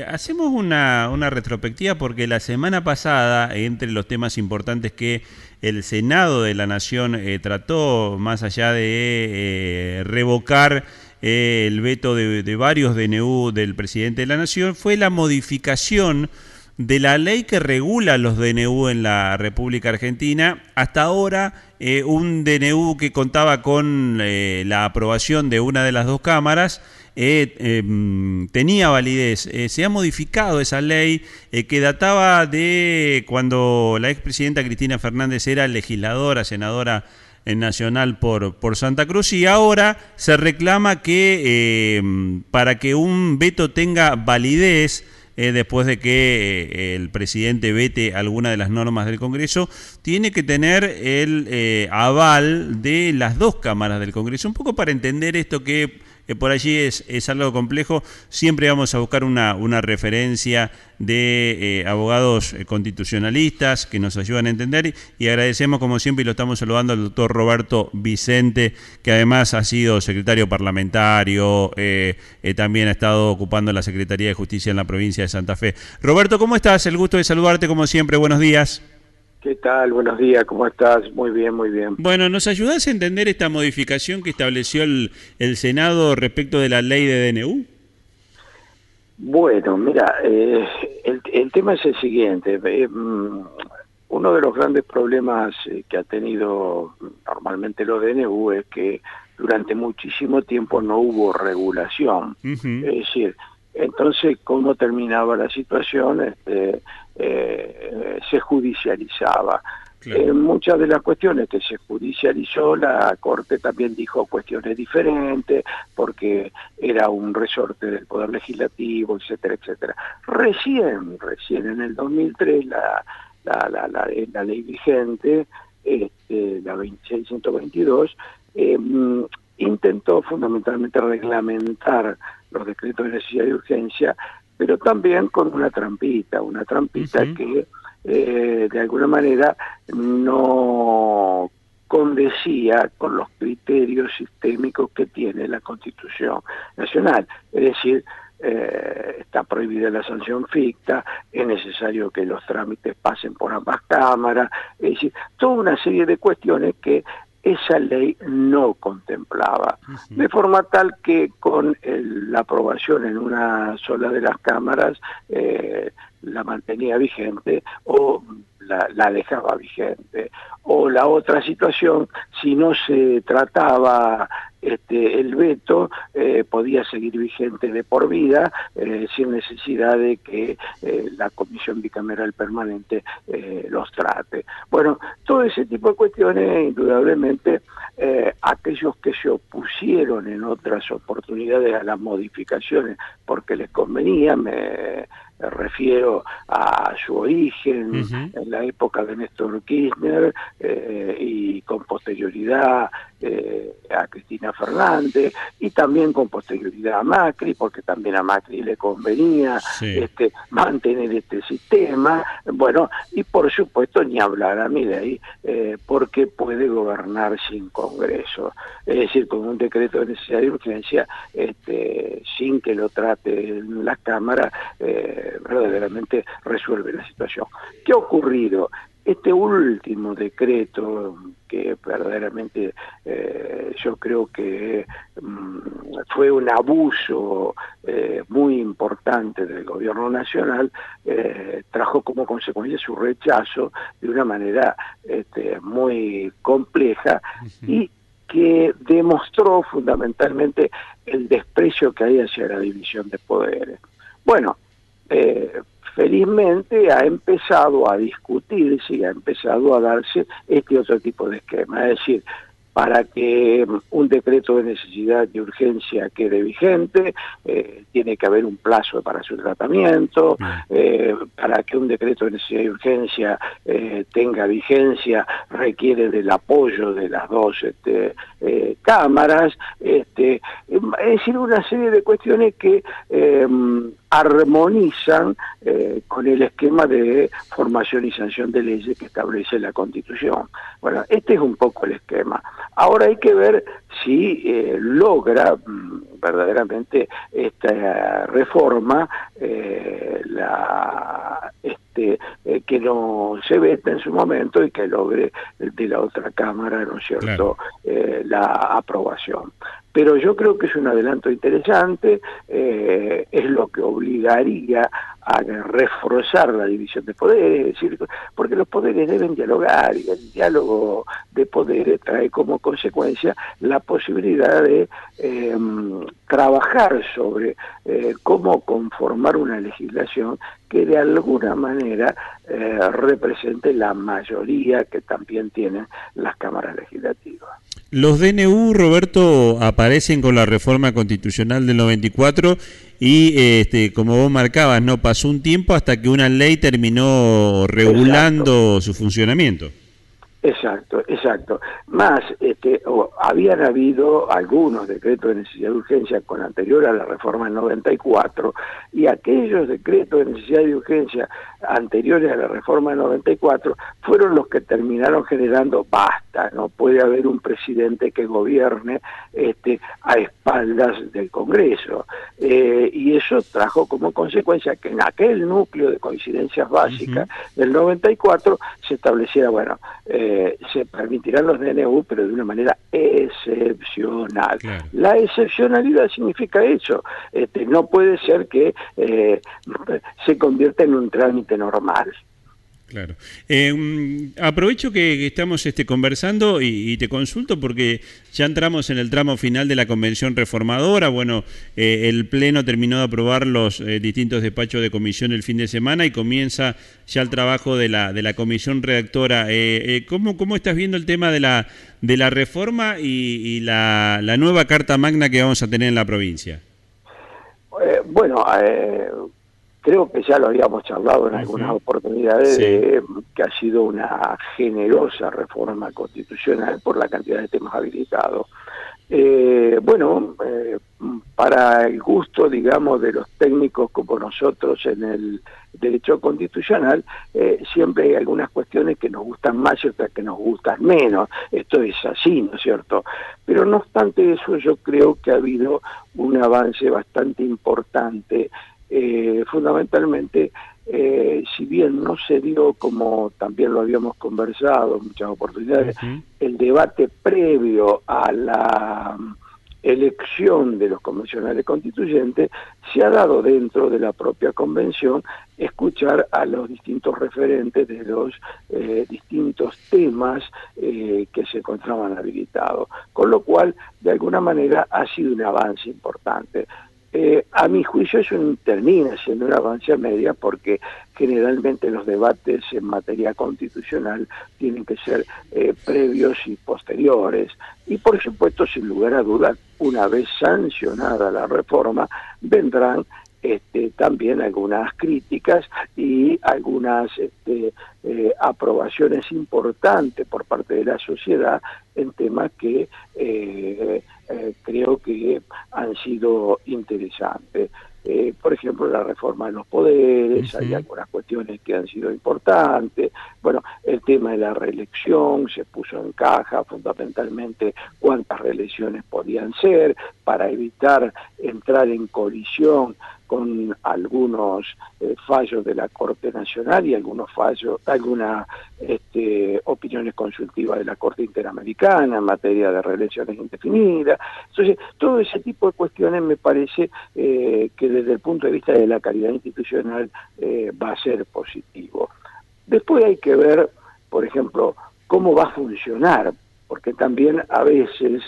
hacemos una retrospectiva porque la semana pasada, entre los temas importantes que el Senado de la Nación trató, más allá de revocar el veto de varios DNU del presidente de la Nación, fue la modificación de la ley que regula los DNU en la República Argentina. Hasta ahora, un DNU que contaba con la aprobación de una de las dos cámaras tenía validez. Se ha modificado esa ley que databa de cuando la expresidenta Cristina Fernández era legisladora, senadora nacional por Santa Cruz, y ahora se reclama que para que un veto tenga validez, después de que el presidente vete alguna de las normas del Congreso, tiene que tener el aval de las dos cámaras del Congreso. Un poco para entender esto que por allí es algo complejo, siempre vamos a buscar una referencia de abogados constitucionalistas que nos ayudan a entender, y agradecemos como siempre, y lo estamos saludando, al doctor Roberto Vicente, que además ha sido secretario parlamentario, también ha estado ocupando la Secretaría de Justicia en la provincia de Santa Fe. Roberto, ¿cómo estás? El gusto de saludarte como siempre, buenos días. ¿Qué tal? Buenos días, ¿cómo estás? Muy bien, muy bien. Bueno, ¿nos ayudás a entender esta modificación que estableció el Senado respecto de la ley de DNU? Bueno, mira, el tema es el siguiente. Uno de los grandes problemas que ha tenido normalmente los DNU es que durante muchísimo tiempo no hubo regulación. Es decir, entonces, ¿cómo terminaba la situación? Se judicializaba. Claro. Muchas de las cuestiones que se judicializó, la Corte también dijo cuestiones diferentes, porque era un resorte del Poder Legislativo, etcétera, etcétera. Recién en el 2003, la ley vigente, la 26122, intentó fundamentalmente reglamentar los decretos de necesidad y urgencia, pero también con una trampita que de alguna manera no condecía con los criterios sistémicos que tiene la Constitución Nacional. Es decir, está prohibida la sanción ficta, es necesario que los trámites pasen por ambas cámaras, es decir, toda una serie de cuestiones que esa ley no contemplaba, de forma tal que con la aprobación en una sola de las cámaras la mantenía vigente o la dejaba vigente. O la otra situación, si no se trataba el veto, podía seguir vigente de por vida, sin necesidad de que la Comisión Bicameral Permanente los trate. Bueno, todo ese tipo de cuestiones, indudablemente, aquellos que se opusieron en otras oportunidades a las modificaciones porque les convenía, me refiero a su origen en la época de Néstor Kirchner y con posterioridad a Cristina Fernández, y también con posterioridad a Macri, porque también a Macri le convenía mantener este sistema. Bueno, y por supuesto ni hablar a Milei, porque puede gobernar sin Congreso, es decir, con un decreto de necesidad y urgencia, sin que lo trate en la Cámara, verdaderamente resuelve la situación. ¿Qué ha ocurrido? Este último decreto, que verdaderamente yo creo que fue un abuso muy importante del gobierno nacional, trajo como consecuencia su rechazo de una manera muy compleja y que demostró fundamentalmente el desprecio que hay hacia la división de poderes. Bueno, felizmente ha empezado a discutirse y ha empezado a darse este otro tipo de esquema, es decir, para que un decreto de necesidad y urgencia quede vigente, tiene que haber un plazo para su tratamiento, para que un decreto de necesidad y urgencia tenga vigencia, requiere del apoyo de las dos cámaras, es decir, una serie de cuestiones que armonizan con el esquema de formación y sanción de leyes que establece la Constitución. Bueno, este es un poco el esquema. Ahora hay que ver si logra verdaderamente esta reforma que no se veta en su momento y que logre de la otra Cámara, ¿no es cierto?, la aprobación. Pero yo creo que es un adelanto interesante, es lo que obligaría a reforzar la división de poderes, es decir, porque los poderes deben dialogar y el diálogo de poderes trae como consecuencia la posibilidad de trabajar sobre cómo conformar una legislación que de alguna manera represente la mayoría que también tienen las cámaras legislativas. Los DNU, Roberto, aparecen con la reforma constitucional del 94 y, como vos marcabas, no pasó un tiempo hasta que una ley terminó regulando su funcionamiento. Exacto, exacto. Más, habían habido algunos decretos de necesidad de urgencia con anterior a la reforma del 94, y aquellos decretos de necesidad de urgencia anteriores a la reforma del 94 fueron los que terminaron generando basta, no puede haber un presidente que gobierne a espaldas del Congreso. Y eso trajo como consecuencia que en aquel núcleo de coincidencias básicas del 94 se estableciera, bueno, se permitirán los DNU, pero de una manera excepcional. Claro. La excepcionalidad significa eso. No puede ser que se convierta en un trámite normal. Claro. Aprovecho que estamos conversando y te consulto porque ya entramos en el tramo final de la Convención Reformadora. Bueno, el Pleno terminó de aprobar los distintos despachos de comisión el fin de semana y comienza ya el trabajo de la comisión redactora. ¿Cómo estás viendo el tema de la reforma y la nueva Carta Magna que vamos a tener en la provincia? Creo que ya lo habíamos charlado en algunas oportunidades, que ha sido una generosa reforma constitucional por la cantidad de temas habilitados. Para el gusto, digamos, de los técnicos como nosotros en el derecho constitucional, siempre hay algunas cuestiones que nos gustan más y otras que nos gustan menos. Esto es así, ¿no es cierto? Pero no obstante eso, yo creo que ha habido un avance bastante importante. Fundamentalmente, si bien no se dio, como también lo habíamos conversado en muchas oportunidades, el debate previo a la elección de los convencionales constituyentes, se ha dado dentro de la propia convención escuchar a los distintos referentes de los distintos temas que se encontraban habilitados, con lo cual de alguna manera ha sido un avance importante. A mi juicio eso termina siendo un avance a media, porque generalmente los debates en materia constitucional tienen que ser previos y posteriores, y por supuesto, sin lugar a dudas, una vez sancionada la reforma, vendrán también algunas críticas y algunas aprobaciones importantes por parte de la sociedad en temas que creo que han sido interesantes. Por ejemplo, la reforma de los poderes, hay algunas cuestiones que han sido importantes. Bueno, el tema de la reelección se puso en caja, fundamentalmente cuántas reelecciones podían ser, para evitar entrar en colisión con algunos fallos de la Corte Nacional y algunas opiniones consultivas de la Corte Interamericana en materia de reelecciones indefinidas. Entonces, todo ese tipo de cuestiones me parece que desde el punto de vista de la calidad institucional va a ser positivo. Después hay que ver, por ejemplo, cómo va a funcionar, porque también a veces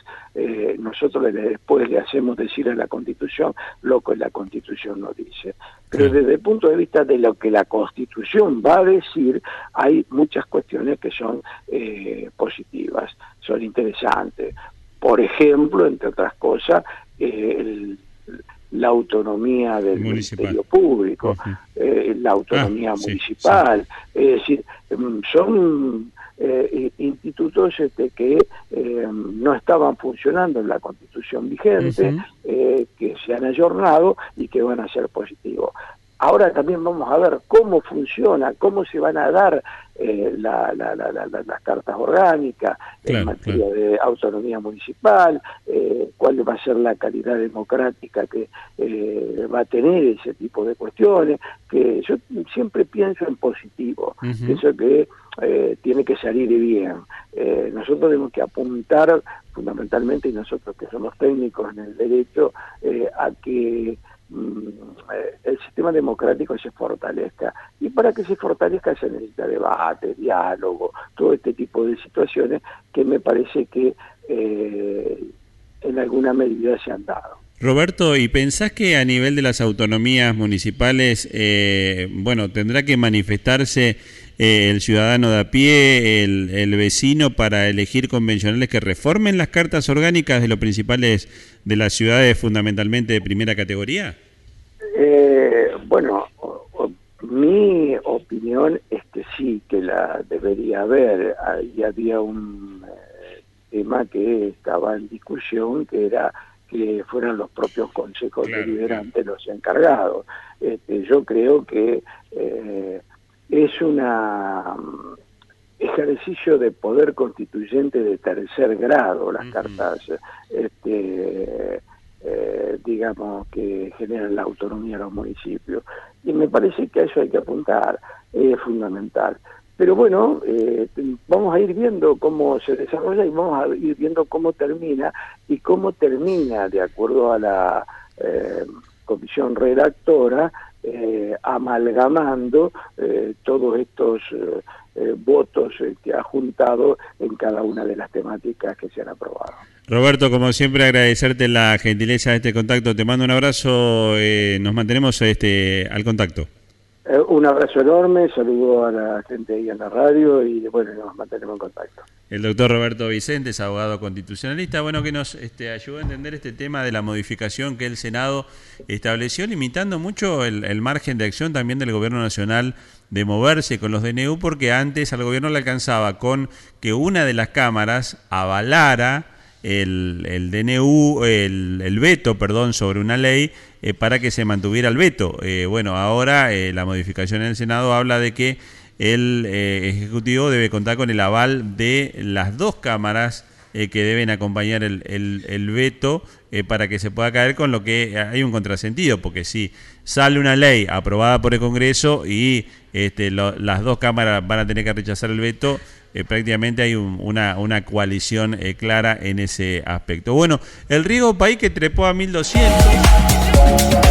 nosotros después le hacemos decir a la Constitución lo que la Constitución no dice. Pero desde el punto de vista de lo que la Constitución va a decir, hay muchas cuestiones que son positivas, son interesantes. Por ejemplo, entre otras cosas, la autonomía del Ministerio Público, la autonomía municipal. Es decir, son institutos que no estaban funcionando en la Constitución vigente, que se han ayornado y que van a ser positivos. Ahora también vamos a ver cómo funciona, cómo se van a dar las cartas orgánicas en materia de autonomía municipal, cuál va a ser la calidad democrática que va a tener ese tipo de cuestiones, que yo siempre pienso en positivo, pienso que tiene que salir bien. Nosotros tenemos que apuntar fundamentalmente, y nosotros que somos técnicos en el derecho, a que el sistema democrático se fortalezca, y para que se fortalezca se necesita debate, diálogo, todo este tipo de situaciones que me parece que en alguna medida se han dado. Roberto, ¿y pensás que a nivel de las autonomías municipales, tendrá que manifestarse el ciudadano de a pie, el vecino, para elegir convencionales que reformen las cartas orgánicas de los principales de las ciudades, fundamentalmente de primera categoría? Mi opinión es que sí, que la debería haber. Ahí había un tema que estaba en discusión, que era que fueran los propios consejos deliberantes los encargados. Yo creo que es un ejercicio de poder constituyente de tercer grado, las cartas digamos, que generan la autonomía de los municipios. Y me parece que a eso hay que apuntar, es fundamental. Pero bueno, vamos a ir viendo cómo se desarrolla y vamos a ir viendo cómo termina, y cómo termina, de acuerdo a la comisión redactora, amalgamando todos estos votos que ha juntado en cada una de las temáticas que se han aprobado. Roberto, como siempre, agradecerte la gentileza de este contacto. Te mando un abrazo, nos mantenemos al contacto. Un abrazo enorme, saludo a la gente ahí en la radio y bueno, nos mantenemos en contacto. El doctor Roberto Vicente es abogado constitucionalista, que nos ayudó a entender este tema de la modificación que el Senado estableció, limitando mucho el margen de acción también del Gobierno Nacional de moverse con los DNU, porque antes al gobierno le alcanzaba con que una de las cámaras avalara el DNU, el veto, sobre una ley para que se mantuviera el veto. Ahora la modificación en el Senado habla de que el Ejecutivo debe contar con el aval de las dos cámaras que deben acompañar el veto para que se pueda caer, con lo que hay un contrasentido, porque si sale una ley aprobada por el Congreso y las dos cámaras van a tener que rechazar el veto, prácticamente hay una coalición clara en ese aspecto. Bueno, el riego país que trepó a 1.200...